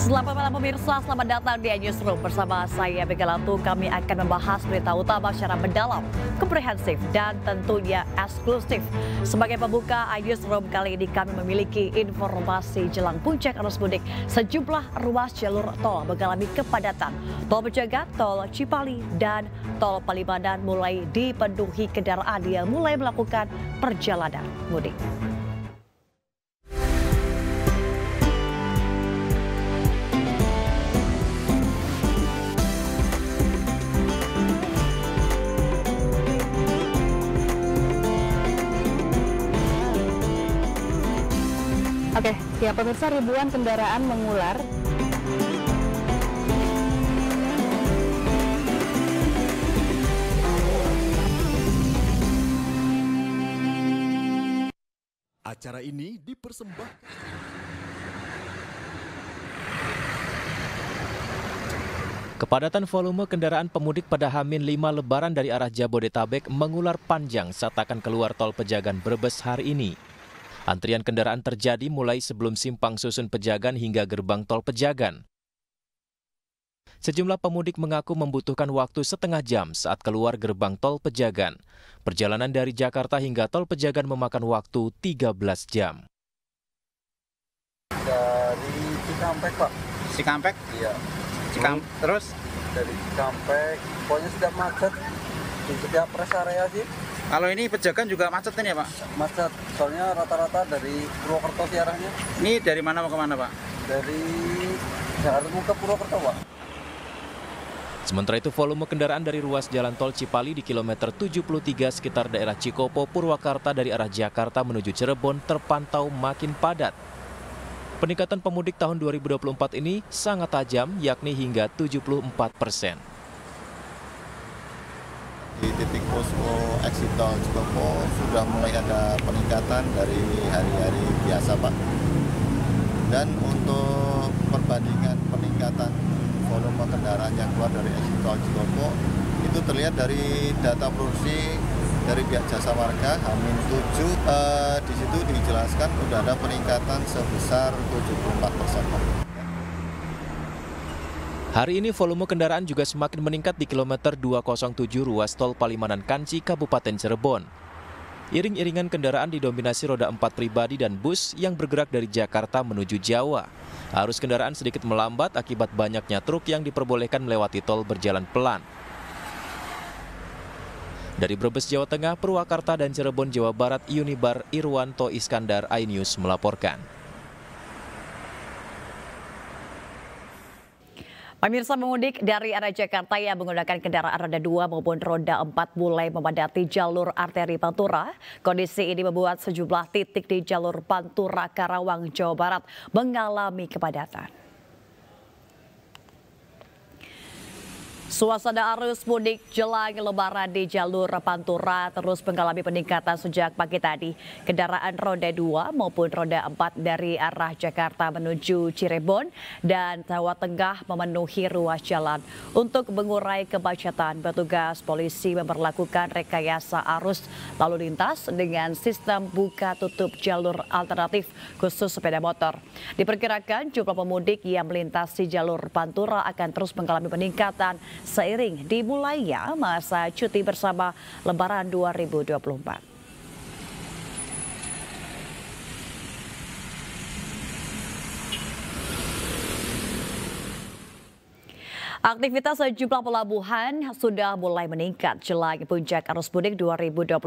Selamat malam pemirsa, selamat datang di Newsroom bersama saya Begalatu. Kami akan membahas berita utama secara mendalam, komprehensif dan tentunya eksklusif. Sebagai pembuka Newsroom kali ini kami memiliki informasi jelang puncak arus mudik. Sejumlah ruas jalur tol mengalami kepadatan. Tol Pejagan, Tol Cipali dan Tol Palimanan mulai dipenuhi kendaraan yang mulai melakukan perjalanan mudik. Oke, ya pemirsa, ribuan kendaraan mengular Acara ini dipersembahkan. Kepadatan volume kendaraan pemudik pada H-5 Lebaran dari arah Jabodetabek mengular panjang saat akan keluar tol Pejagan Brebes hari ini. Antrian kendaraan terjadi mulai sebelum simpang susun Pejagan hingga gerbang tol Pejagan. Sejumlah pemudik mengaku membutuhkan waktu setengah jam saat keluar gerbang tol Pejagan. Perjalanan dari Jakarta hingga tol Pejagan memakan waktu 13 jam. Dari Cikampek, Pak. Cikampek? Iya. Terus? Dari Cikampek, pokoknya sudah macet di setiap rest area sih. Kalau ini Pejagan juga macet ini ya, Pak? Macet, soalnya rata-rata dari Purwokerto sih arahnya. Ini dari mana mau ke mana, Pak? Dari Jakarta ke Purwokerto, Pak. Sementara itu volume kendaraan dari ruas jalan tol Cipali di kilometer 73 sekitar daerah Cikopo, Purwakarta dari arah Jakarta menuju Cirebon terpantau makin padat. Peningkatan pemudik tahun 2024 ini sangat tajam, yakni hingga 74%. Di titik posko exit tol Cikopo sudah mulai ada peningkatan dari hari-hari biasa, Pak. Dan untuk perbandingan peningkatan volume kendaraan yang keluar dari exit tol Cikopo itu terlihat dari data produksi dari pihak jasa marga H-7. Di situ dijelaskan sudah ada peningkatan sebesar 74%, Pak. Hari ini volume kendaraan juga semakin meningkat di kilometer 207 ruas tol Palimanan Kanci, Kabupaten Cirebon. Iring-iringan kendaraan didominasi roda 4 pribadi dan bus yang bergerak dari Jakarta menuju Jawa. Arus kendaraan sedikit melambat akibat banyaknya truk yang diperbolehkan melewati tol berjalan pelan. Dari Brebes, Jawa Tengah, Purwakarta, dan Cirebon, Jawa Barat, Unibar Irwanto Iskandar, iNews melaporkan. Pemirsa, pemudik dari arah Jakarta yang menggunakan kendaraan roda 2 maupun roda 4 mulai memadati jalur arteri Pantura. Kondisi ini membuat sejumlah titik di jalur Pantura Karawang, Jawa Barat mengalami kepadatan. Suasana arus mudik jelang Lebaran di jalur Pantura terus mengalami peningkatan sejak pagi tadi. Kendaraan roda 2 maupun roda 4 dari arah Jakarta menuju Cirebon dan Jawa Tengah memenuhi ruas jalan. Untuk mengurai kemacetan, petugas polisi memperlakukan rekayasa arus lalu lintas dengan sistem buka tutup jalur alternatif khusus sepeda motor. Diperkirakan jumlah pemudik yang melintasi jalur Pantura akan terus mengalami peningkatan seiring dimulainya masa cuti bersama Lebaran 2024. Aktivitas sejumlah pelabuhan sudah mulai meningkat jelang puncak arus mudik 2024.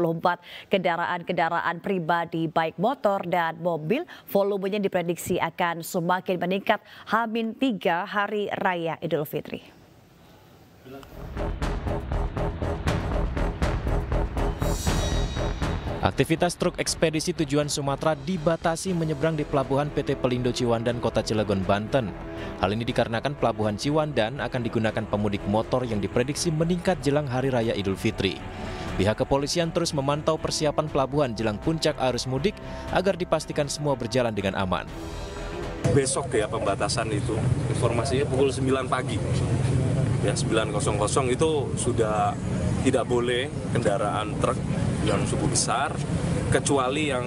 Kendaraan-kendaraan pribadi baik motor dan mobil volumenya diprediksi akan semakin meningkat H-3 Hari Raya Idul Fitri. Aktivitas truk ekspedisi tujuan Sumatera dibatasi menyeberang di pelabuhan PT Pelindo Ciwandan, Kota Cilegon, Banten. Hal ini dikarenakan pelabuhan Ciwandan akan digunakan pemudik motor yang diprediksi meningkat jelang Hari Raya Idul Fitri. Pihak kepolisian terus memantau persiapan pelabuhan jelang puncak arus mudik agar dipastikan semua berjalan dengan aman. Besok ya pembatasan itu, informasinya pukul 9 pagi. Ya 9.00 itu sudah tidak boleh kendaraan truk yang cukup besar kecuali yang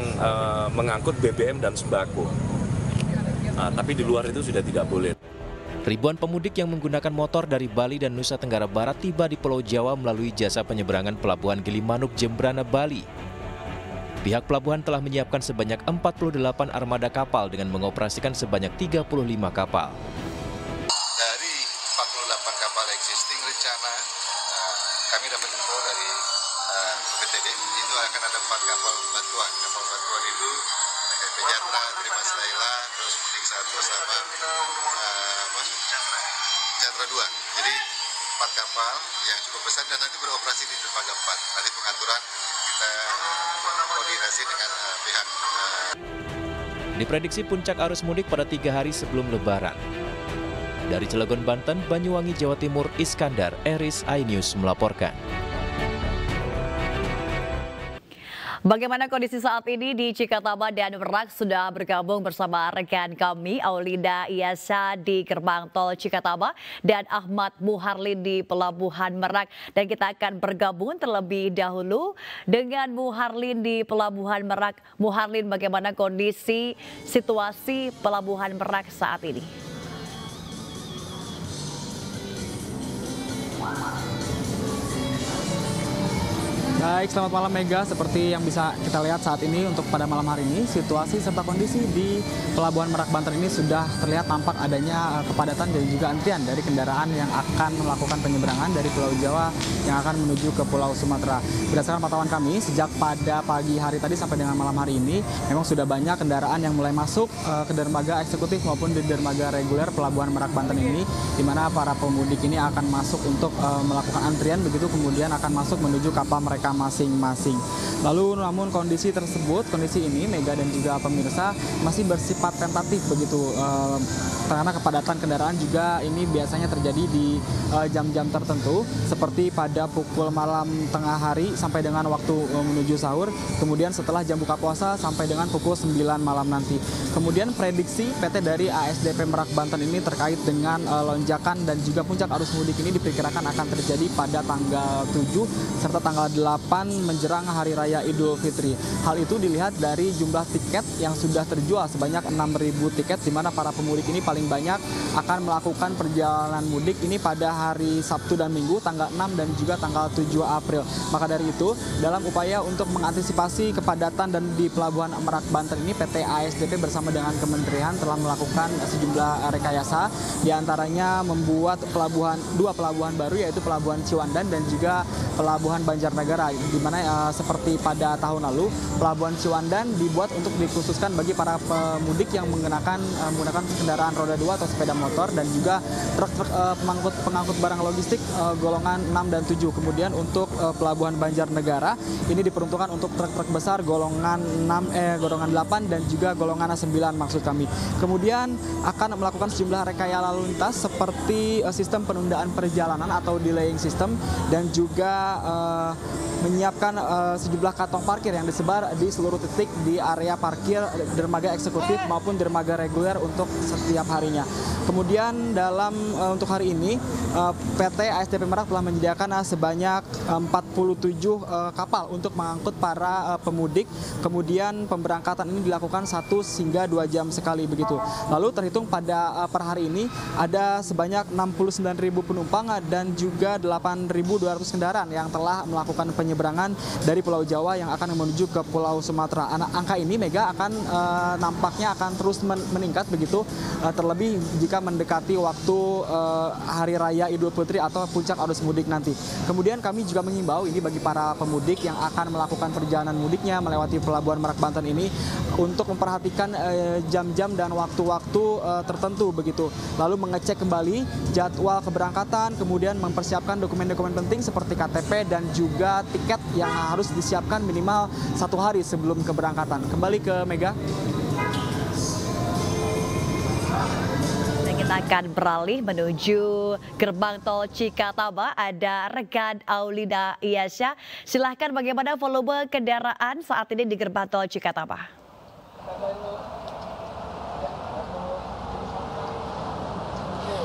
mengangkut BBM dan sembako. tapi di luar itu sudah tidak boleh. Ribuan pemudik yang menggunakan motor dari Bali dan Nusa Tenggara Barat tiba di Pulau Jawa melalui jasa penyeberangan Pelabuhan Gilimanuk, Jembrana, Bali. Pihak pelabuhan telah menyiapkan sebanyak 48 armada kapal dengan mengoperasikan sebanyak 35 kapal. Dari 48 kapal existing rencana kami dapat info dari PTD itu akan ada 4 kapal bantuan. Kapal bantuan itu Penyatra, Trimas Laila, terus Munik 1 sama Chandra 2. Jadi 4 kapal yang cukup besar dan nanti beroperasi di dermaga 4. Nanti pengaturan kita koordinasi dengan pihak. Diprediksi puncak arus mudik pada 3 hari sebelum Lebaran. Dari Cilegon, Banten, Banyuwangi, Jawa Timur, Iskandar, Eris, iNews melaporkan. Bagaimana kondisi saat ini di Cikatama dan Merak? Sudah bergabung bersama rekan kami Aulinda Iyasa di Gerbang Tol Cikatama dan Ahmad Muharlin di Pelabuhan Merak. Dan kita akan bergabung terlebih dahulu dengan Muharlin di Pelabuhan Merak. Muharlin, bagaimana kondisi situasi Pelabuhan Merak saat ini? Baik, selamat malam Mega. Seperti yang bisa kita lihat saat ini untuk pada malam hari ini, situasi serta kondisi di Pelabuhan Merak Banten ini sudah terlihat tampak adanya kepadatan dan juga antrian dari kendaraan yang akan melakukan penyeberangan dari Pulau Jawa yang akan menuju ke Pulau Sumatera. Berdasarkan pantauan kami, sejak pada pagi hari tadi sampai dengan malam hari ini, memang sudah banyak kendaraan yang mulai masuk ke dermaga eksekutif maupun di dermaga reguler Pelabuhan Merak Banten ini, di mana para pemudik ini akan masuk untuk melakukan antrian, begitu kemudian akan masuk menuju kapal mereka masing-masing. Lalu namun kondisi ini Mega dan juga pemirsa masih bersifat tentatif begitu, karena kepadatan kendaraan juga ini biasanya terjadi di jam-jam tertentu seperti pada pukul malam tengah hari sampai dengan waktu menuju sahur, kemudian setelah jam buka puasa sampai dengan pukul 9 malam nanti. Kemudian prediksi PT dari ASDP Merak Banten ini terkait dengan lonjakan dan juga puncak arus mudik ini diperkirakan akan terjadi pada tanggal 7 serta tanggal 8 menjelang Hari Raya Idul Fitri. Hal itu dilihat dari jumlah tiket yang sudah terjual sebanyak 6.000 tiket, di mana para pemudik ini paling banyak akan melakukan perjalanan mudik ini pada hari Sabtu dan Minggu tanggal 6 dan juga tanggal 7 April. Maka dari itu, dalam upaya untuk mengantisipasi kepadatan dan di Pelabuhan Merak Banten ini, PT ASDP bersama dengan Kementerian telah melakukan sejumlah rekayasa, diantaranya membuat dua pelabuhan baru, yaitu Pelabuhan Ciwandan dan juga Pelabuhan Banjarnegara, di mana seperti pada tahun lalu Pelabuhan Ciwandan dibuat untuk dikhususkan bagi para pemudik yang menggunakan kendaraan roda 2 atau sepeda motor dan juga truk-truk pengangkut barang logistik golongan 6 dan 7. Kemudian untuk Pelabuhan Banjarnegara ini diperuntukkan untuk truk-truk besar golongan 8 dan juga golongan 9 maksud kami. Kemudian akan melakukan sejumlah rekayasa lalu lintas seperti sistem penundaan perjalanan atau delaying system dan juga menyiapkan sejumlah kantong parkir yang disebar di seluruh titik di area parkir dermaga eksekutif maupun dermaga reguler untuk setiap harinya. Kemudian untuk hari ini PT ASDP Merak telah menyediakan sebanyak 47 kapal untuk mengangkut para pemudik. Kemudian pemberangkatan ini dilakukan 1 hingga 2 jam sekali begitu. Lalu terhitung pada per hari ini ada sebanyak 69.000 penumpang dan juga 8.200 kendaraan yang telah melakukan penyeberangan dari Pulau Jawa yang akan menuju ke Pulau Sumatera. Angka ini Mega akan nampaknya akan terus meningkat begitu, terlebih jika mendekati waktu Hari Raya Idul Fitri atau puncak arus mudik nanti. Kemudian kami juga mengimbau ini bagi para pemudik yang akan melakukan perjalanan mudiknya melewati Pelabuhan Merak Banten ini untuk memperhatikan jam-jam dan waktu-waktu tertentu begitu. Lalu mengecek kembali jadwal keberangkatan, kemudian mempersiapkan dokumen-dokumen penting seperti KTP dan juga tiket yang harus disiapkan minimal 1 hari sebelum keberangkatan. Kembali ke Mega. Kita akan beralih menuju Gerbang Tol Cikatama. Ada rekan Aulinda Iyasa. Silahkan, bagaimana volume kendaraan saat ini di Gerbang Tol Cikatama?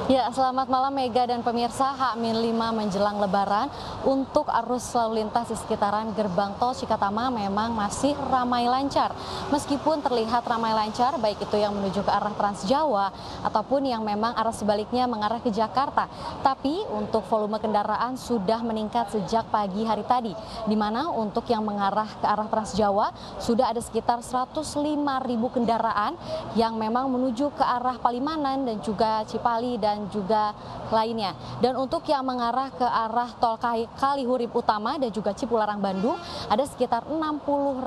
Ya, selamat malam Mega dan pemirsa. H-5 menjelang Lebaran, untuk arus lalu lintas di sekitaran gerbang tol Cikatama memang masih ramai lancar. Meskipun terlihat ramai lancar, baik itu yang menuju ke arah Trans Jawa ataupun yang memang arah sebaliknya mengarah ke Jakarta. Tapi untuk volume kendaraan sudah meningkat sejak pagi hari tadi, di mana untuk yang mengarah ke arah Trans Jawa sudah ada sekitar 105.000 kendaraan yang memang menuju ke arah Palimanan dan juga Cipali dan juga lainnya. Dan untuk yang mengarah ke arah tol Kalihurip Utama dan juga Cipularang Bandung, ada sekitar 60.000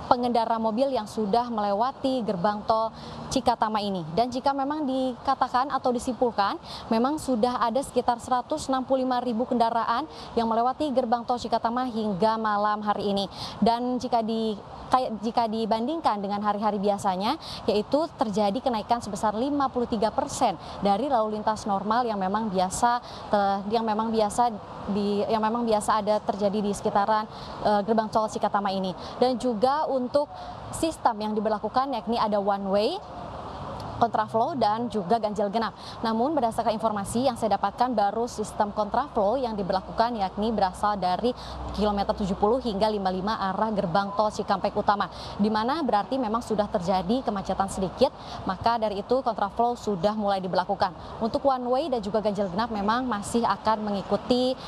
pengendara mobil yang sudah melewati gerbang tol Cikatama ini. Dan jika memang dikatakan atau disimpulkan, memang sudah ada sekitar 165.000 kendaraan yang melewati gerbang tol Cikatama hingga malam hari ini. Dan jika dibandingkan dengan hari-hari biasanya, yaitu terjadi kenaikan sebesar 53% dari lalu lintas normal yang memang biasa ada terjadi di sekitaran gerbang tol Cikatama ini. Dan juga untuk sistem yang diberlakukan yakni ada one way, kontraflow dan juga ganjil genap. Namun berdasarkan informasi yang saya dapatkan, baru sistem kontraflow yang diberlakukan yakni berasal dari kilometer 70 hingga 55 arah gerbang tol Cikampek Utama, di mana berarti memang sudah terjadi kemacetan sedikit, maka dari itu kontraflow sudah mulai diberlakukan. Untuk one way dan juga ganjil genap memang masih akan mengikuti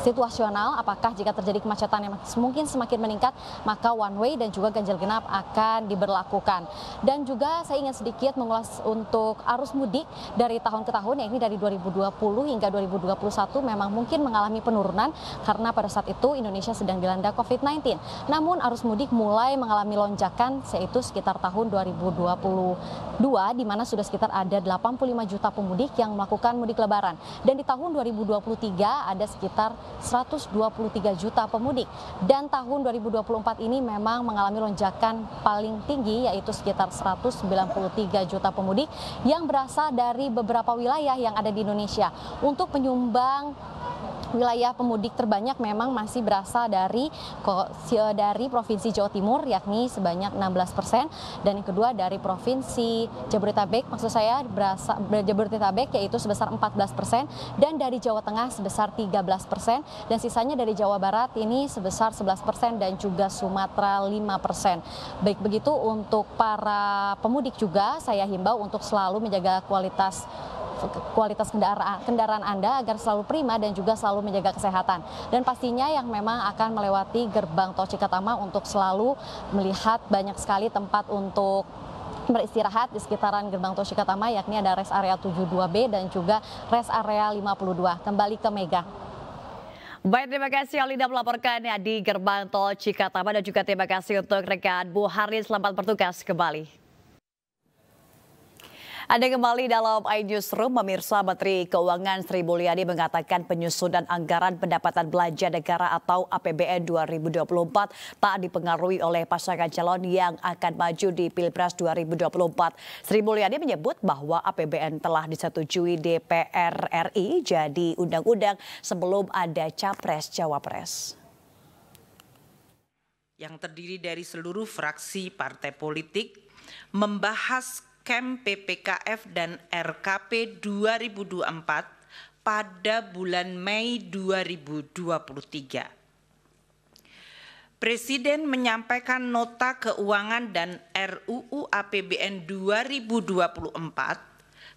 situasional, apakah jika terjadi kemacetan yang mungkin semakin meningkat, maka one way dan juga ganjil genap akan diberlakukan. Dan juga saya ingin sedikit mengulas untuk arus mudik dari tahun ke tahun, yakni dari 2020 hingga 2021 memang mungkin mengalami penurunan karena pada saat itu Indonesia sedang dilanda COVID-19. Namun arus mudik mulai mengalami lonjakan, yaitu sekitar tahun 2022, di mana sudah sekitar ada 85 juta pemudik yang melakukan mudik lebaran. Dan di tahun 2023 ada sekitar 123 juta pemudik. Dan tahun 2024 ini memang mengalami lonjakan paling tinggi, yaitu sekitar 193 juta pemudik yang berasal dari beberapa wilayah yang ada di Indonesia. Untuk penyumbang wilayah pemudik terbanyak memang masih berasal dari Provinsi Jawa Timur, yakni sebanyak 16%, dan yang kedua dari Provinsi Jabodetabek, Jabodetabek yaitu sebesar 14%, dan dari Jawa Tengah sebesar 13%, dan sisanya dari Jawa Barat ini sebesar 11% dan juga Sumatera 5%. Baik begitu, untuk para pemudik juga saya himbau untuk selalu menjaga kualitas kendaraan Anda agar selalu prima dan juga selalu menjaga kesehatan. Dan pastinya yang memang akan melewati gerbang tol Cikatama untuk selalu melihat banyak sekali tempat untuk beristirahat di sekitaran gerbang tol Cikatama, yakni ada rest area 72B dan juga rest area 52. Kembali ke Mega. Baik, terima kasih Alida melaporkan di gerbang tol Cikatama, dan juga terima kasih untuk rekan Bu Harin, selamat bertugas kembali. Ada kembali dalam iNewsroom, pemirsa. Menteri Keuangan Sri Mulyani mengatakan penyusunan anggaran pendapatan belanja negara atau APBN 2024 tak dipengaruhi oleh pasangan calon yang akan maju di Pilpres 2024. Sri Mulyani menyebut bahwa APBN telah disetujui DPR RI jadi undang-undang sebelum ada Capres-Cawapres. Yang terdiri dari seluruh fraksi partai politik membahas KEM PPKF dan RKP 2024 pada bulan Mei 2023. Presiden menyampaikan nota keuangan dan RUU APBN 2024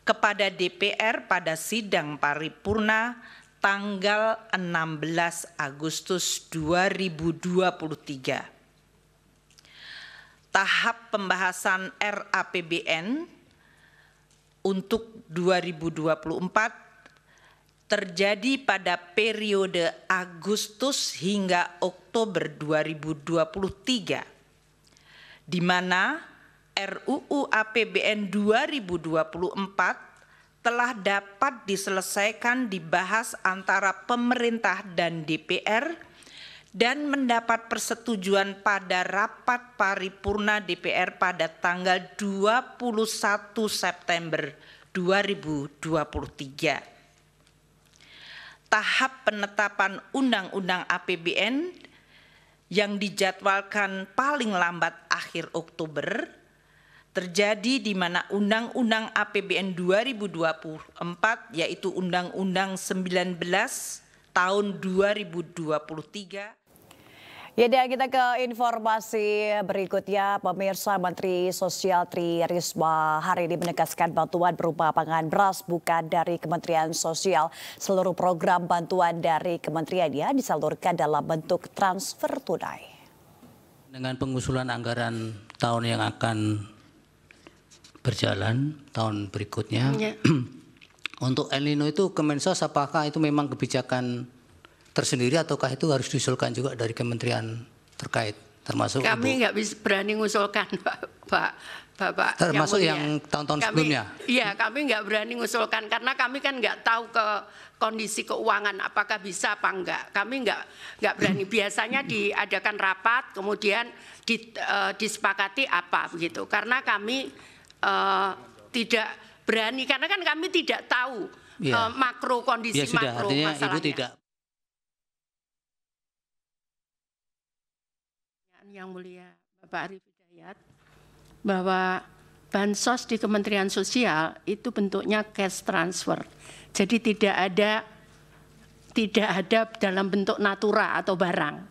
kepada DPR pada sidang paripurna tanggal 16 Agustus 2023. Tahap pembahasan RAPBN untuk 2024 terjadi pada periode Agustus hingga Oktober 2023, di mana RUU APBN 2024 telah dapat diselesaikan dibahas antara pemerintah dan DPR dan mendapat persetujuan pada rapat paripurna DPR pada tanggal 21 September 2023. Tahap penetapan Undang-Undang APBN yang dijadwalkan paling lambat akhir Oktober terjadi di mana Undang-Undang APBN 2024 yaitu Undang-Undang 19 tahun 2023. Ya, dan kita ke informasi berikutnya. Pemirsa, Menteri Sosial Tri Risma hari ini menegaskan bantuan berupa pangan beras bukan dari Kementerian Sosial. Seluruh program bantuan dari kementeriannya disalurkan dalam bentuk transfer tunai. Dengan pengusulan anggaran tahun yang akan berjalan, tahun berikutnya, untuk El Nino itu Kemensos apakah itu memang kebijakan tersendiri ataukah itu harus diusulkan juga dari kementerian terkait, termasuk kami nggak bisa berani mengusulkan, Bapak. Termasuk yang tahun-tahun sebelumnya. Iya, kami nggak berani mengusulkan karena kami kan nggak tahu ke kondisi keuangan apakah bisa apa enggak. Kami nggak berani. Biasanya diadakan rapat, kemudian disepakati apa begitu. Karena kami tidak berani, karena kan kami tidak tahu makro kondisi ya, sudah, makro artinya masalahnya. Ibu tidak. Yang mulia Bapak Arief Hidayat, bahwa bansos di Kementerian Sosial itu bentuknya cash transfer. Jadi tidak ada dalam bentuk natura atau barang.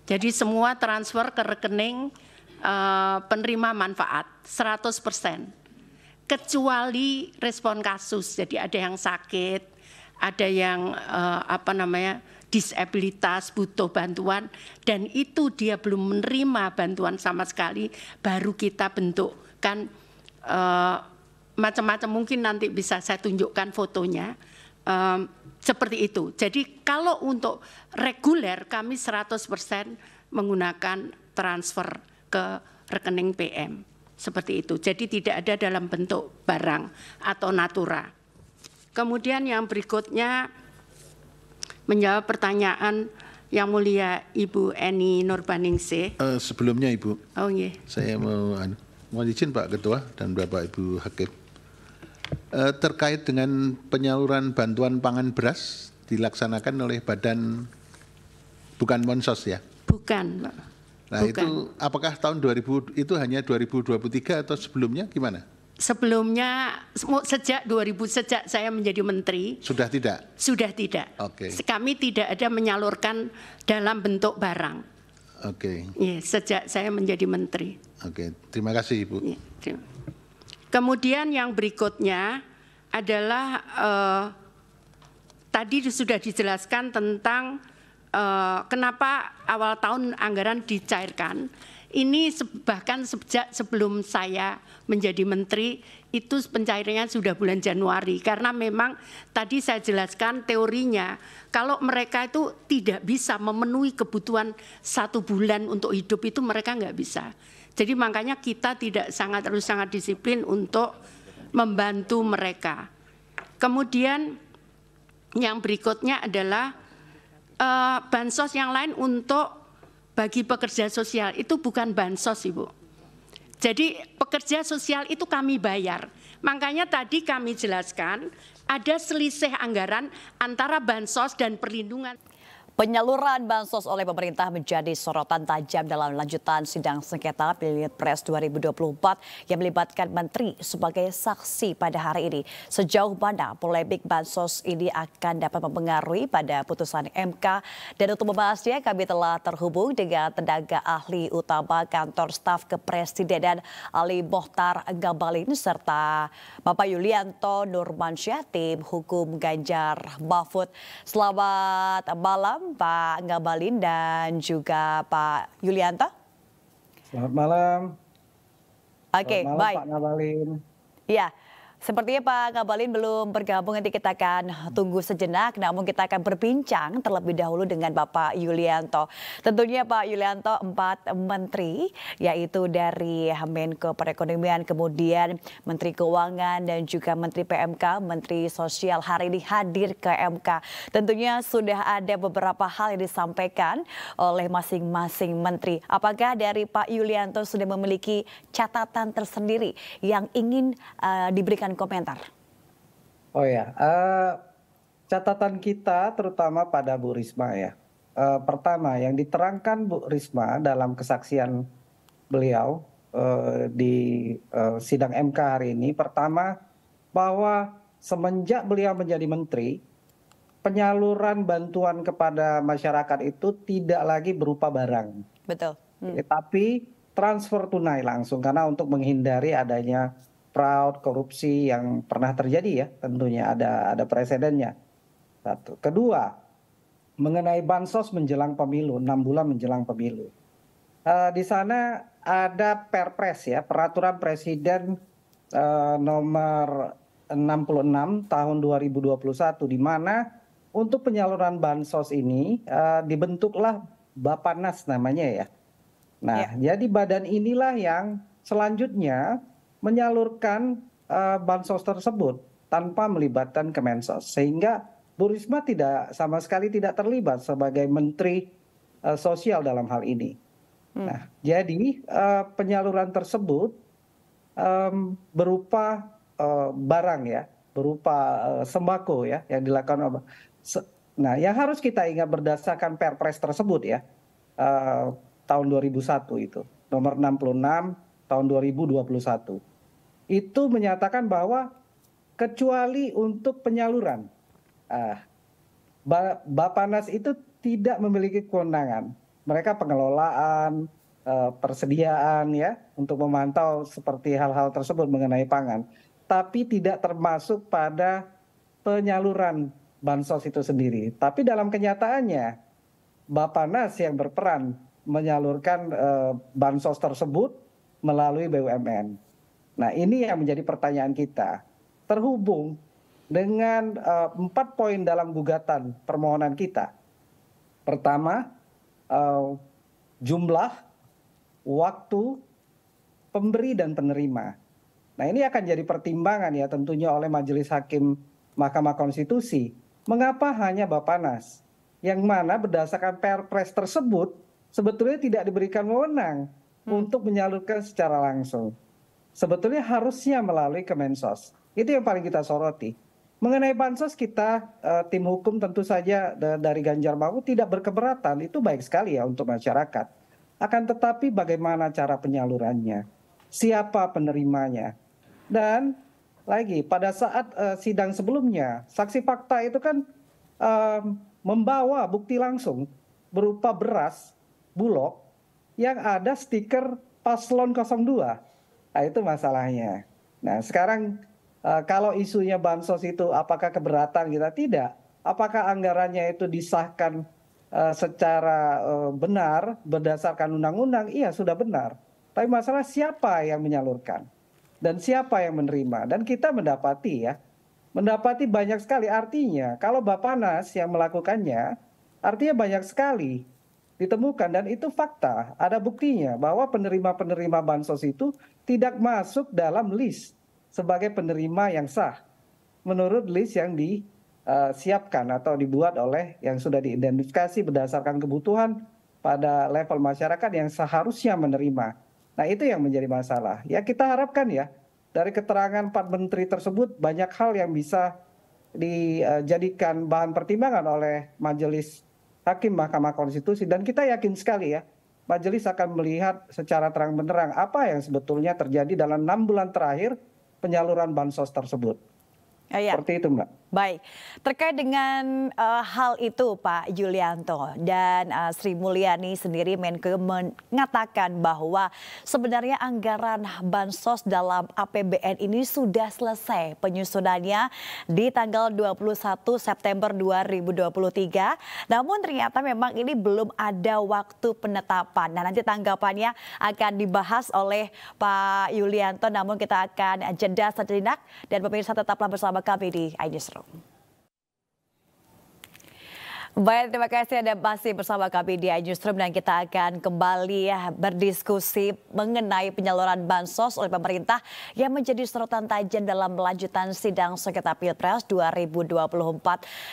Jadi semua transfer ke rekening penerima manfaat 100%. Kecuali respon kasus. Jadi ada yang sakit, ada yang disabilitas, butuh bantuan, dan itu dia belum menerima bantuan sama sekali, baru kita bentukkan macam-macam, mungkin nanti bisa saya tunjukkan fotonya, seperti itu. Jadi kalau untuk reguler kami 100% menggunakan transfer ke rekening PM, seperti itu. Jadi tidak ada dalam bentuk barang atau natura. Kemudian yang berikutnya, menjawab pertanyaan yang mulia Ibu Eni Nurbaningsih. Sebelumnya Ibu, saya mohon izin Pak Ketua dan Bapak Ibu Hakim. Terkait dengan penyaluran bantuan pangan beras dilaksanakan oleh badan, bukan Monsos ya? Bukan, Pak. Nah bukan. Itu apakah tahun 2000 itu hanya 2023 atau sebelumnya gimana? Sebelumnya sejak saya menjadi menteri sudah tidak. Oke. Kami tidak ada menyalurkan dalam bentuk barang. Oke. Ya, sejak saya menjadi menteri. Oke, terima kasih Ibu. Ya, kemudian yang berikutnya adalah tadi sudah dijelaskan tentang kenapa awal tahun anggaran dicairkan. Ini bahkan sejak sebelum saya menjadi menteri itu pencairannya sudah bulan Januari, karena memang tadi saya jelaskan teorinya kalau mereka itu tidak bisa memenuhi kebutuhan 1 bulan untuk hidup itu mereka nggak bisa. Jadi makanya kita harus sangat disiplin untuk membantu mereka. Kemudian yang berikutnya adalah bansos yang lain untuk bagi pekerja sosial, itu bukan bansos Ibu. Jadi pekerja sosial itu kami bayar. Makanya tadi kami jelaskan ada selisih anggaran antara bansos dan perlindungan. Penyaluran bansos oleh pemerintah menjadi sorotan tajam dalam lanjutan sidang sengketa Pilpres 2024 yang melibatkan menteri sebagai saksi pada hari ini. Sejauh mana polemik bansos ini akan dapat mempengaruhi pada putusan MK, dan untuk membahasnya kami telah terhubung dengan tenaga ahli utama Kantor Staf Kepresidenan Ali Mohtar Ngabalin serta Bapak Yulianto Nurmansyah, tim hukum Ganjar Mahfud. Selamat malam Pak Ngabalin dan juga Pak Yulianto. Selamat malam. Oke, baik. Pak Ngabalin. Iya. Sepertinya Pak Ngabalin belum bergabung, nanti kita akan tunggu sejenak. Namun kita akan berbincang terlebih dahulu dengan Bapak Yulianto. Tentunya Pak Yulianto 4 menteri, yaitu dari Menko Perekonomian, kemudian Menteri Keuangan dan juga Menteri PMK, Menteri Sosial hari ini hadir ke MK. Tentunya sudah ada beberapa hal yang disampaikan oleh masing-masing menteri. Apakah dari Pak Yulianto sudah memiliki catatan tersendiri yang ingin diberikan komentar? Oh ya, catatan kita terutama pada Bu Risma ya. Pertama yang diterangkan Bu Risma dalam kesaksian beliau di sidang MK hari ini. Pertama, bahwa semenjak beliau menjadi menteri, penyaluran bantuan kepada masyarakat itu tidak lagi berupa barang. Betul. Tapi transfer tunai langsung, karena untuk menghindari adanya fraud, korupsi yang pernah terjadi ya, tentunya ada presidennya. Satu. Kedua, mengenai bansos menjelang pemilu, 6 bulan menjelang pemilu. Di sana ada Perpres ya, Peraturan Presiden nomor 66 tahun 2021, di mana untuk penyaluran bansos ini dibentuklah Bappenas namanya ya. Nah, jadi badan inilah yang selanjutnya menyalurkan bansos tersebut tanpa melibatkan Kemensos, sehingga Bu Risma sama sekali tidak terlibat sebagai Menteri Sosial dalam hal ini. Nah, jadi penyaluran tersebut berupa barang ya, berupa sembako ya, yang dilakukan. Nah, yang harus kita ingat berdasarkan Perpres tersebut ya, tahun 2001 itu, nomor 66 tahun 2021. Itu menyatakan bahwa kecuali untuk penyaluran, Bappenas itu tidak memiliki kewenangan. Mereka pengelolaan, persediaan ya, untuk memantau seperti hal-hal tersebut mengenai pangan. Tapi tidak termasuk pada penyaluran bansos itu sendiri. Tapi dalam kenyataannya, Bappenas yang berperan menyalurkan bansos tersebut melalui BUMN. Nah, ini yang menjadi pertanyaan kita. Terhubung dengan 4 poin dalam gugatan permohonan kita. Pertama, jumlah, waktu, pemberi dan penerima. Nah, ini akan jadi pertimbangan ya tentunya oleh Majelis Hakim Mahkamah Konstitusi. Mengapa hanya Bappenas? Yang mana berdasarkan Perpres tersebut sebetulnya tidak diberikan wewenang untuk menyalurkan secara langsung. Sebetulnya harusnya melalui Kemensos. Itu yang paling kita soroti. Mengenai bansos kita, tim hukum tentu saja dari Ganjar Mahfud tidak berkeberatan. Itu baik sekali ya untuk masyarakat. Akan tetapi bagaimana cara penyalurannya? Siapa penerimanya? Dan lagi pada saat sidang sebelumnya, saksi fakta itu kan membawa bukti langsung berupa beras Bulog yang ada stiker paslon 02. Nah, itu masalahnya. Nah, sekarang kalau isunya bansos itu apakah keberatan kita? Tidak. Apakah anggarannya itu disahkan secara benar berdasarkan undang-undang? Iya, sudah benar. Tapi masalah siapa yang menyalurkan dan siapa yang menerima? Dan kita mendapati banyak sekali. Artinya kalau Bappenas yang melakukannya, artinya banyak sekali ditemukan, dan itu fakta, ada buktinya bahwa penerima-penerima bansos itu tidak masuk dalam list sebagai penerima yang sah menurut list yang disiapkan atau dibuat oleh yang sudah diidentifikasi berdasarkan kebutuhan pada level masyarakat yang seharusnya menerima. Nah, itu yang menjadi masalah. Ya, kita harapkan ya dari keterangan 4 menteri tersebut banyak hal yang bisa dijadikan bahan pertimbangan oleh Majelis Hakim Mahkamah Konstitusi, dan kita yakin sekali ya majelis akan melihat secara terang benderang apa yang sebetulnya terjadi dalam 6 bulan terakhir penyaluran bansos tersebut. Seperti itu, Mbak. Baik, terkait dengan hal itu Pak Yulianto dan Sri Mulyani sendiri Menke mengatakan bahwa sebenarnya anggaran bansos dalam APBN ini sudah selesai penyusunannya di tanggal 21 September 2023. Namun ternyata memang ini belum ada waktu penetapan. Nah, nanti tanggapannya akan dibahas oleh Pak Yulianto, namun kita akan jeda sejenak dan pemirsa tetaplah bersama kami di iNewsroom. Baik, terima kasih Anda masih bersama kami di iNewsroom, dan kita akan kembali berdiskusi mengenai penyaluran bansos oleh pemerintah yang menjadi sorotan tajam dalam lanjutan sidang sengketa Pilpres 2024.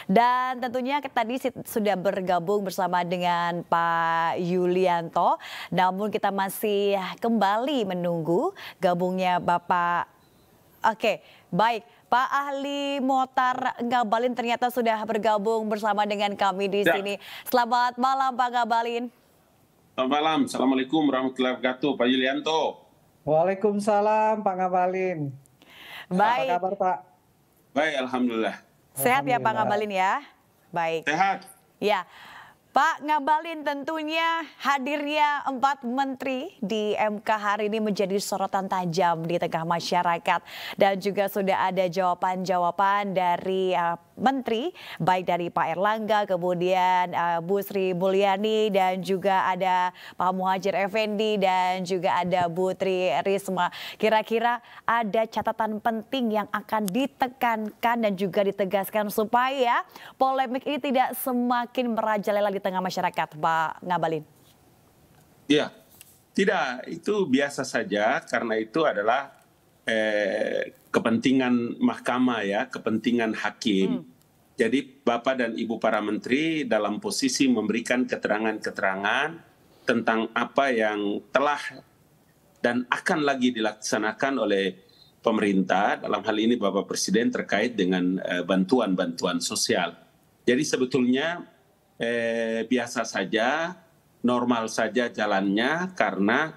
Dan tentunya tadi sudah bergabung bersama dengan Pak Yulianto, namun kita masih kembali menunggu gabungnya Bapak. Oke, baik. Pak Ahli Mohtar Ngabalin ternyata sudah bergabung bersama dengan kami di sini. Selamat malam Pak Ngabalin. Selamat malam, Assalamualaikum warahmatullahi wabarakatuh, Pak Yulianto. Waalaikumsalam Pak Ngabalin. Baik. Apa kabar Pak? Baik, alhamdulillah. Sehat ya Pak Ngabalin ya? Baik. Sehat. Ya. Pak Ngabalin, tentunya hadirnya 4 menteri di MK hari ini menjadi sorotan tajam di tengah masyarakat. Dan juga sudah ada jawaban-jawaban dari menteri, baik dari Pak Erlangga, kemudian Bu Sri Mulyani, dan juga ada Pak Muhadjir Effendi, dan juga ada Bu Tri Risma. Kira-kira ada catatan penting yang akan ditekankan dan juga ditegaskan supaya polemik ini tidak semakin merajalela di tengah masyarakat, Pak Ngabalin? Iya, tidak, itu biasa saja karena itu adalah kepentingan mahkamah ya, kepentingan hakim. Jadi Bapak dan Ibu para menteri dalam posisi memberikan keterangan-keterangan tentang apa yang telah dan akan lagi dilaksanakan oleh pemerintah, dalam hal ini Bapak Presiden terkait dengan bantuan-bantuan sosial. Jadi sebetulnya biasa saja, normal saja jalannya karena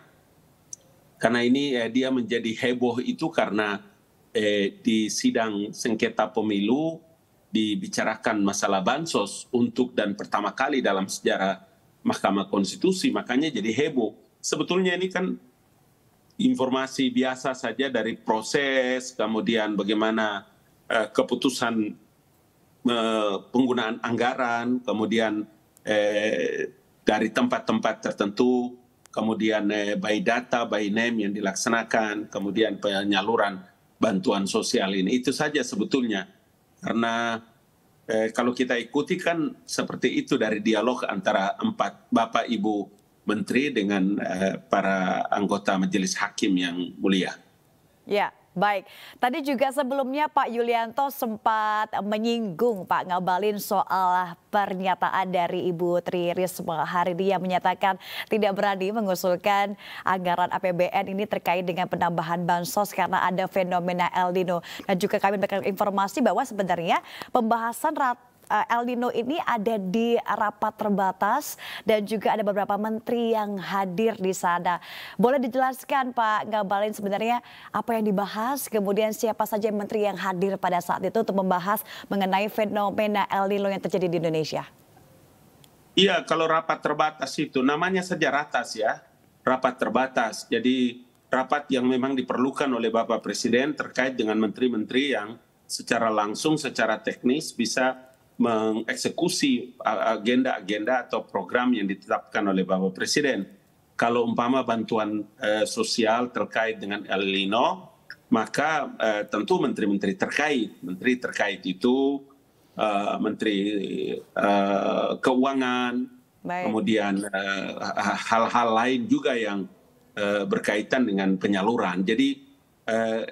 ini dia menjadi heboh itu karena di sidang sengketa pemilu dibicarakan masalah bansos untuk dan pertama kali dalam sejarah Mahkamah Konstitusi, makanya jadi heboh. Sebetulnya ini kan informasi biasa saja dari proses, kemudian bagaimana keputusan penggunaan anggaran, kemudian dari tempat-tempat tertentu, kemudian by data, by name yang dilaksanakan, kemudian penyaluran bantuan sosial ini. Itu saja sebetulnya. Karena kalau kita ikuti kan seperti itu dari dialog antara 4 Bapak Ibu Menteri dengan para anggota Majelis Hakim yang mulia. Ya, baik. Tadi juga sebelumnya Pak Yulianto sempat menyinggung Pak Ngabalin soal pernyataan dari Ibu Tri Risma hari ini yang menyatakan tidak berani mengusulkan anggaran APBN ini terkait dengan penambahan bansos karena ada fenomena El Nino. Dan juga kami memberikan informasi bahwa sebenarnya pembahasan El Nino ini ada di rapat terbatas dan juga ada beberapa menteri yang hadir di sana. Boleh dijelaskan Pak Ngabalin sebenarnya apa yang dibahas, kemudian siapa saja menteri yang hadir pada saat itu untuk membahas mengenai fenomena El Nino yang terjadi di Indonesia? Iya, kalau rapat terbatas itu namanya saja ratas ya, rapat terbatas. Jadi rapat yang memang diperlukan oleh Bapak Presiden terkait dengan menteri-menteri yang secara langsung, secara teknis bisa mengeksekusi agenda-agenda atau program yang ditetapkan oleh Bapak Presiden. Kalau umpama bantuan sosial terkait dengan El Nino, maka tentu menteri-menteri terkait itu Menteri Keuangan, kemudian hal-hal lain juga yang berkaitan dengan penyaluran. Jadi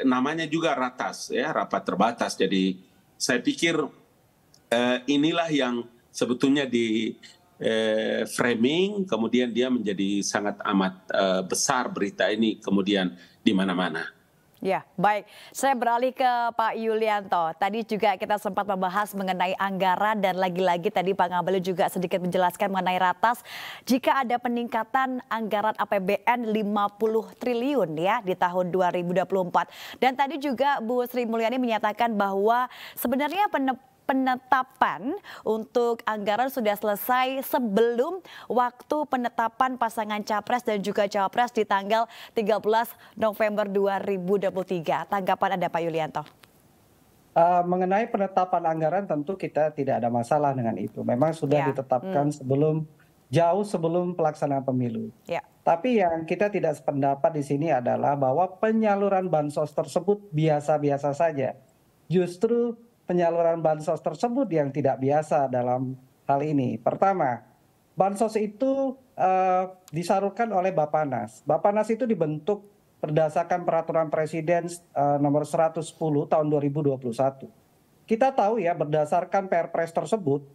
namanya juga ratas ya, rapat terbatas. Jadi saya pikir inilah yang sebetulnya di framing, kemudian dia menjadi sangat amat besar berita ini kemudian di mana-mana. Ya, baik. Saya beralih ke Pak Yulianto. Tadi juga kita sempat membahas mengenai anggaran dan lagi-lagi tadi Pak Ngabalin juga sedikit menjelaskan mengenai ratas. Jika ada peningkatan anggaran APBN 50 triliun ya di tahun 2024. Dan tadi juga Bu Sri Mulyani menyatakan bahwa sebenarnya penetapan untuk anggaran sudah selesai sebelum waktu penetapan pasangan capres dan juga cawapres di tanggal 13 November 2023. Tanggapan Anda Pak Yulianto? Mengenai penetapan anggaran tentu kita tidak ada masalah dengan itu. Memang sudah ditetapkan jauh sebelum pelaksanaan pemilu. Tapi yang kita tidak sependapat di sini adalah bahwa penyaluran bansos tersebut biasa-biasa saja. Justru penyaluran bansos tersebut yang tidak biasa dalam hal ini. Pertama, bansos itu disalurkan oleh Bappenas. Bappenas itu dibentuk berdasarkan peraturan Presiden nomor 110 tahun 2021. Kita tahu ya berdasarkan Perpres tersebut,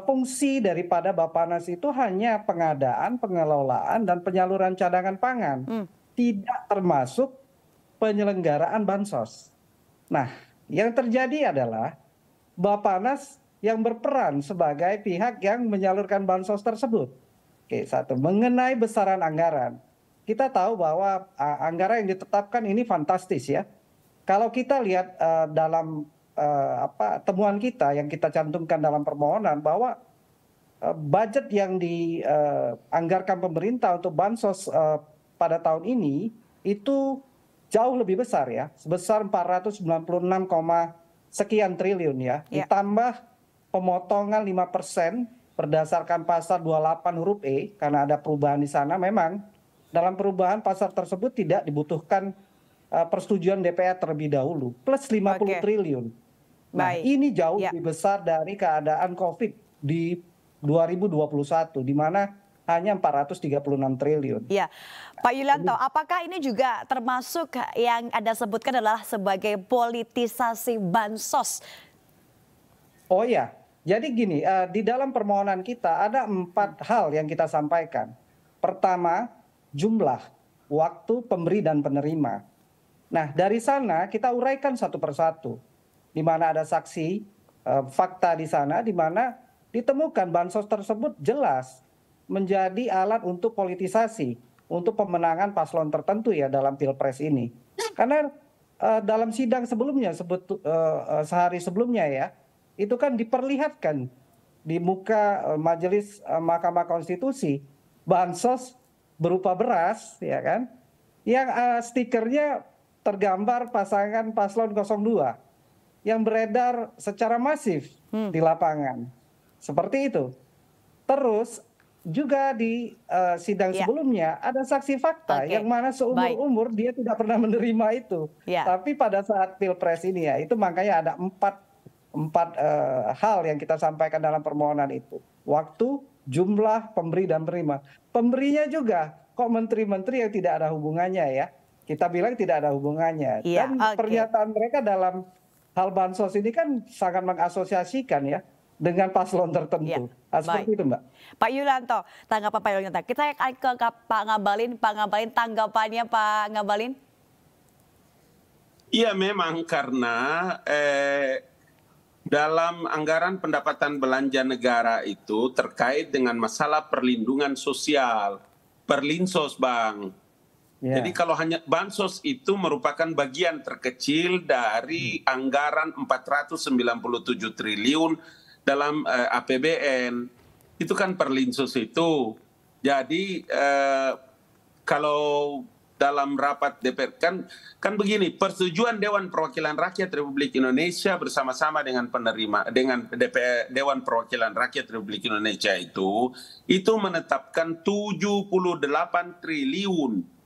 fungsi daripada Bappenas itu hanya pengadaan, pengelolaan, dan penyaluran cadangan pangan. Tidak termasuk penyelenggaraan bansos. Nah, yang terjadi adalah Bappenas yang berperan sebagai pihak yang menyalurkan bansos tersebut. Oke, satu, mengenai besaran anggaran. kita tahu bahwa anggaran yang ditetapkan ini fantastis ya. Kalau kita lihat dalam temuan kita yang kita cantumkan dalam permohonan bahwa budget yang dianggarkan pemerintah untuk bansos pada tahun ini itu jauh lebih besar ya, sebesar 496, sekian triliun ya, ditambah pemotongan 5% berdasarkan pasal 28 huruf E, karena ada perubahan di sana. Memang dalam perubahan pasal tersebut tidak dibutuhkan persetujuan DPR terlebih dahulu, plus 50 triliun. Nah, ini jauh lebih besar dari keadaan COVID di 2021, di mana hanya 436 triliun. Ya, Pak Yulianto, apakah ini juga termasuk yang Anda sebutkan adalah sebagai politisasi bansos? Oh ya, jadi gini, di dalam permohonan kita ada 4 hal yang kita sampaikan. Pertama, jumlah, waktu pemberi dan penerima. Nah, dari sana kita uraikan satu persatu, di mana ada saksi, fakta di sana, di mana ditemukan bansos tersebut jelas menjadi alat untuk politisasi, untuk pemenangan paslon tertentu ya dalam Pilpres ini. Karena dalam sidang sebelumnya, sehari sebelumnya ya, itu kan diperlihatkan di muka Majelis Mahkamah Konstitusi, bansos berupa beras, ya kan, yang stikernya tergambar pasangan paslon 02, yang beredar secara masif di lapangan. Seperti itu. Terus juga di sidang sebelumnya ada saksi fakta yang mana seumur-umur dia tidak pernah menerima itu. Tapi pada saat Pilpres ini ya, itu makanya ada empat hal yang kita sampaikan dalam permohonan itu. Waktu, jumlah, pemberi dan penerima. Pemberinya juga kok menteri-menteri yang tidak ada hubungannya ya. Kita bilang tidak ada hubungannya. Dan pernyataan mereka dalam hal bansos ini kan sangat mengasosiasikan ya dengan paslon tertentu. Seperti itu, Mbak. Pak Yulianto, tanggapan Pak Yulianto. Kita akan ke Pak Ngabalin. Pak Ngabalin, tanggapannya Pak Ngabalin? Iya, memang karena dalam anggaran pendapatan belanja negara itu terkait dengan masalah perlindungan sosial, Perlinsos, Bang. Jadi kalau hanya bansos itu merupakan bagian terkecil dari anggaran 497 triliun dalam APBN. Itu kan Perlinsos itu. Jadi kalau dalam rapat DPR kan begini, persetujuan Dewan Perwakilan Rakyat Republik Indonesia bersama-sama dengan DPR, Dewan Perwakilan Rakyat Republik Indonesia itu menetapkan 78 triliun.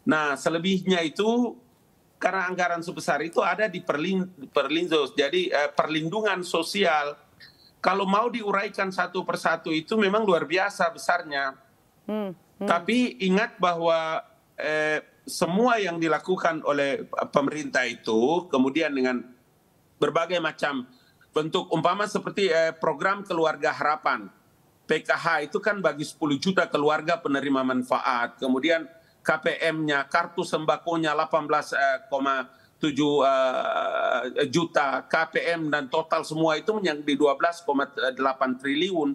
Nah, selebihnya itu karena anggaran sebesar itu ada di Perlinsos. Jadi perlindungan sosial kalau mau diuraikan satu persatu itu memang luar biasa besarnya. Tapi ingat bahwa semua yang dilakukan oleh pemerintah itu kemudian dengan berbagai macam bentuk, umpama seperti program Keluarga Harapan, PKH itu kan bagi 10 juta keluarga penerima manfaat, kemudian KPM-nya, kartu sembakonya 18,7 juta, KPM dan total semua itu menjadi 12,8 triliun.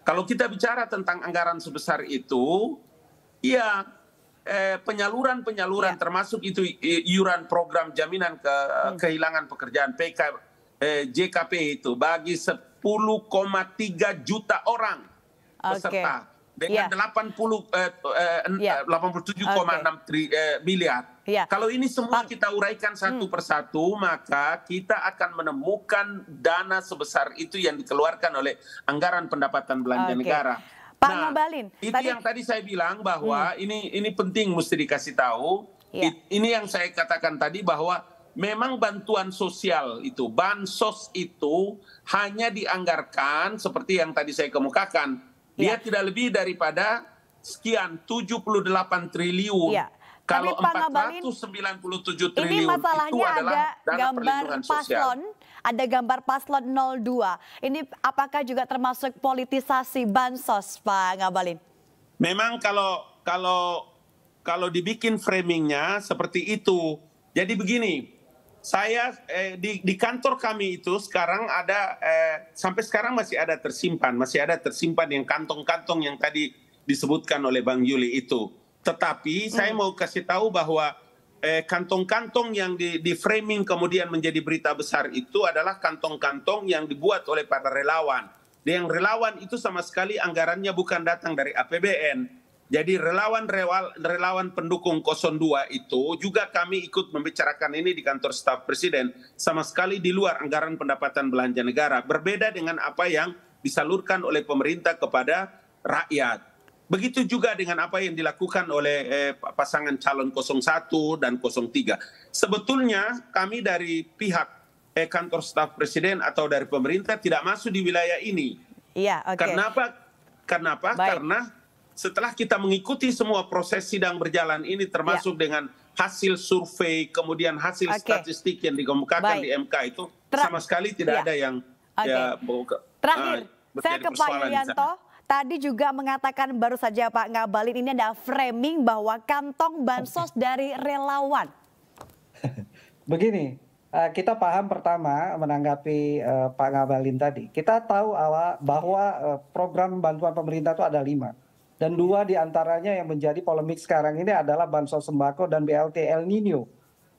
Kalau kita bicara tentang anggaran sebesar itu, ya penyaluran termasuk itu iuran program jaminan kehilangan pekerjaan JKP itu bagi 10,3 juta orang peserta. Dengan 87,6 miliar. Kalau ini semua kita uraikan satu persatu, maka kita akan menemukan dana sebesar itu yang dikeluarkan oleh anggaran pendapatan belanja negara. Pak Ngabalin, itu yang tadi saya bilang bahwa ini penting mesti dikasih tahu. Ini yang saya katakan tadi bahwa memang bantuan sosial itu, bansos itu hanya dianggarkan seperti yang tadi saya kemukakan. Dia tidak lebih daripada sekian 78 triliun. Kalau 497 triliun ini masalahnya itu adalah ada gambar paslon, ada gambar paslon 02. Ini apakah juga termasuk politisasi bansos, Pak Ngabalin? Memang kalau dibikin framingnya seperti itu. Jadi begini, saya di kantor kami itu sekarang ada sampai sekarang masih ada tersimpan yang kantong-kantong yang tadi disebutkan oleh Bang Yuli itu. Tetapi saya mau kasih tahu bahwa kantong-kantong yang di framing kemudian menjadi berita besar itu adalah kantong-kantong yang dibuat oleh para relawan. Yang relawan itu sama sekali anggarannya bukan datang dari APBN. Jadi relawan pendukung 02 itu juga kami ikut membicarakan ini di kantor staf presiden. Sama sekali di luar anggaran pendapatan belanja negara. Berbeda dengan apa yang disalurkan oleh pemerintah kepada rakyat. Begitu juga dengan apa yang dilakukan oleh pasangan calon 01 dan 03. Sebetulnya kami dari pihak kantor staf presiden atau dari pemerintah tidak masuk di wilayah ini. Iya, oke. Kenapa? Karena setelah kita mengikuti semua proses sidang berjalan ini termasuk dengan hasil survei, kemudian hasil statistik yang dikemukakan di MK itu sama sekali tidak ada yang terakhir, saya ke Pak Yulianto. Tadi juga mengatakan baru saja Pak Ngabalin ini ada framing bahwa kantong bansos dari relawan. Begini, kita paham pertama menanggapi Pak Ngabalin tadi. Kita tahu bahwa program bantuan pemerintah itu ada 5. Dan 2 diantaranya yang menjadi polemik sekarang ini adalah bansos sembako dan BLT El Nino.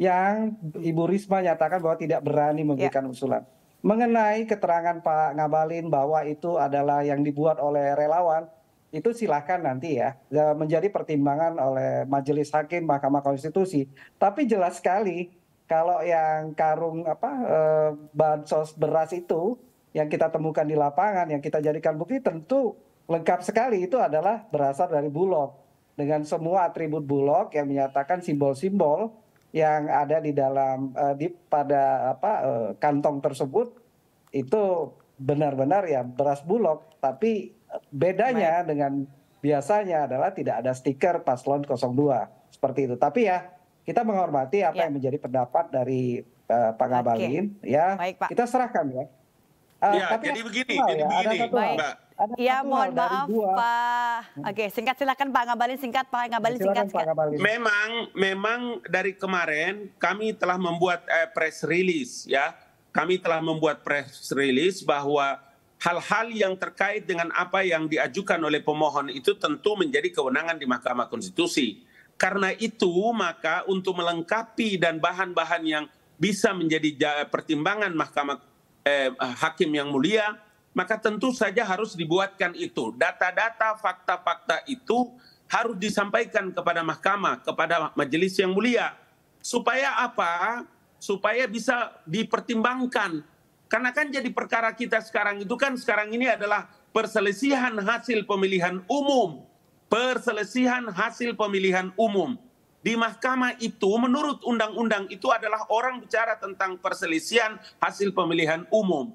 Yang Ibu Risma nyatakan bahwa tidak berani memberikan usulan. Mengenai keterangan Pak Ngabalin bahwa itu adalah yang dibuat oleh relawan, itu silahkan nanti ya menjadi pertimbangan oleh Majelis Hakim Mahkamah Konstitusi. Tapi jelas sekali kalau yang karung bansos beras itu yang kita temukan di lapangan, yang kita jadikan bukti tentu lengkap sekali itu adalah berasal dari Bulog dengan semua atribut Bulog yang menyatakan simbol-simbol yang ada di dalam pada kantong tersebut itu benar-benar ya beras Bulog, tapi bedanya dengan biasanya adalah tidak ada stiker paslon 02 seperti itu. Tapi ya kita menghormati apa yang menjadi pendapat dari Pak Ngabalin ya. Kita serahkan ya. Tapi jadi begini, Mbak. Ya, mohon maaf Pak. Oke, singkat silakan Pak Ngabalin, singkat Pak Ngabalin, singkat. Memang dari kemarin kami telah membuat press release ya. Kami telah membuat press release bahwa hal-hal yang terkait dengan apa yang diajukan oleh pemohon itu tentu menjadi kewenangan di Mahkamah Konstitusi. Karena itu maka untuk melengkapi dan bahan-bahan yang bisa menjadi pertimbangan Mahkamah Hakim yang mulia, maka tentu saja harus dibuatkan itu. Data-data, fakta-fakta itu harus disampaikan kepada mahkamah, kepada majelis yang mulia. Supaya apa? Supaya bisa dipertimbangkan. Karena kan jadi perkara kita sekarang itu kan sekarang ini adalah perselisihan hasil pemilihan umum. Perselisihan hasil pemilihan umum. Di mahkamah itu menurut undang-undang itu adalah orang bicara tentang perselisihan hasil pemilihan umum.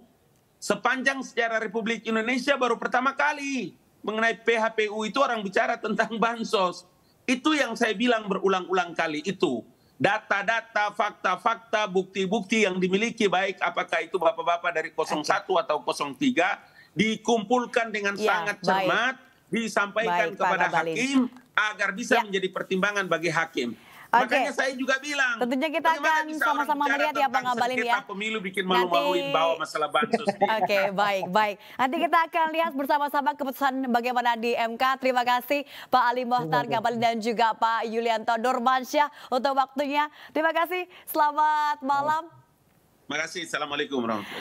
Sepanjang sejarah Republik Indonesia baru pertama kali mengenai PHPU itu orang bicara tentang bansos. Itu yang saya bilang berulang-ulang kali itu. Data-data, fakta-fakta, bukti-bukti yang dimiliki baik apakah itu bapak-bapak dari 01 atau 03 dikumpulkan dengan sangat cermat, disampaikan kepada hakim agar bisa menjadi pertimbangan bagi hakim. Makanya saya juga bilang, tentunya kita akan sama-sama melihat ya Pak Ngabalin ya. Pemilu bikin malu-maluin bawa masalah bansos. Oke, baik. Nanti kita akan lihat bersama-sama keputusan bagaimana di MK. Terima kasih Pak Ali Mohtar Ngabalin dan juga Pak Yulianto Nurmansyah untuk waktunya. Terima kasih, selamat malam. Terima kasih, assalamualaikum warahmatullahi wabarakatuh.